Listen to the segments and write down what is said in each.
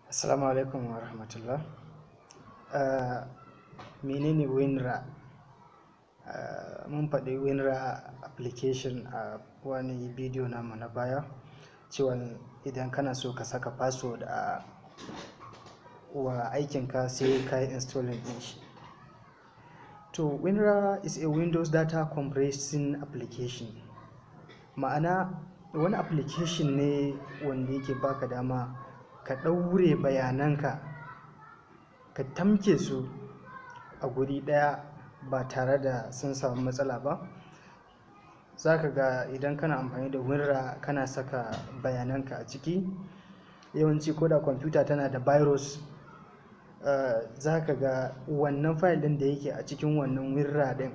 Assalamu alaikum wa rahmatullah. Menene WinRAR? Mun faɗi WinRAR application a wani bidiyo namu na baya, cewa idan kana so ka saka password wa aikinka sai ka yi installing din shi. To WinRAR is a Windows data compressing application. Ma'ana wani application ne wanda yake baka dama ka ɗaure bayananka, ka tamke su a guri ɗaya ba tare da sun samu matsala ba. Za ka ga idan kana amfani da WinRAR kana saka bayananka a ciki, yawanci ko da kwamfuta tana da virus, za ka ga wannan file ɗin da yake a cikin wannan WinRAR ɗin,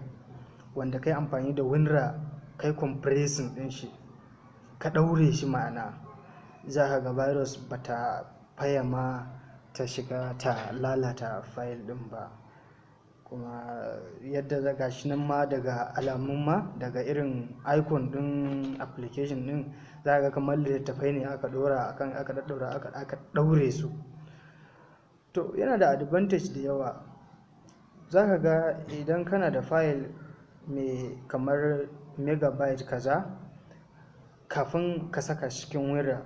wanda kai amfani da WinRAR kai compressing ɗin shi, ka ɗaure shi, ma'ana za ka ga virus ba ta faya ma ta shiga ta lalata file ɗin ba. Kuma yadda daga shi nan ma, daga alamun ma, daga irin icon ɗin application ɗin, za ka ga kamar littattafai ne aka ɗora aka ɗaure su. To yana da advantage da yawa. Za ka ga idan kana da file mai kamar megabyte kaza, kafin ka saka shi cikin WinRAR,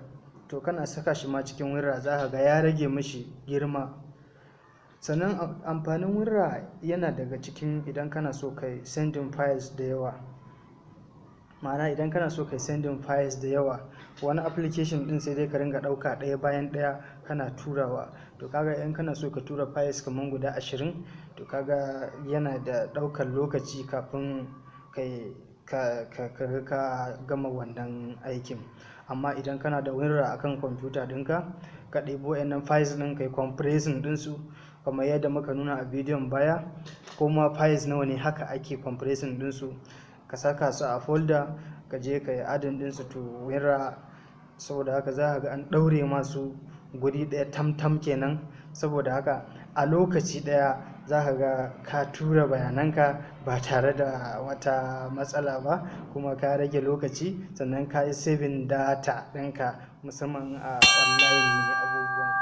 to kana saka shi ma cikin WinRAR za ka ga ya rage mishi girma. Sannan amfanin WinRAR yana daga cikin, idan kana so kai sending files da yawa, ma'ana idan kana so kai sending files da yawa, wani application din sai dai ka ringa ɗauka ɗaya bayan ɗaya kana turawa. To kaga in kana so ka tura files kamar guda 20, to kaga yana da ɗaukar lokaci kafin ka gama wannan aikin. Amma idan kana da WinRAR akan kwamfuta ɗinka, ka ɗebo wayannan files ɗin kai compressing ɗinsu kamar yadda muka nuna a bidiyon baya, ko ma files nawa ne haka ake compressing ɗinsu, ka saka su a folder, ka je ka yi adding ɗinsu to WinRAR. Saboda haka za ka ga an ɗaure masu guri ɗaya tam kenan. Saboda haka a lokaci ɗaya za ka ga ka tura bayananka ba tare da wata matsala ba, kuma ka rage lokaci, sannan ka yi saving data ɗinka, musamman a online ne abubuwan.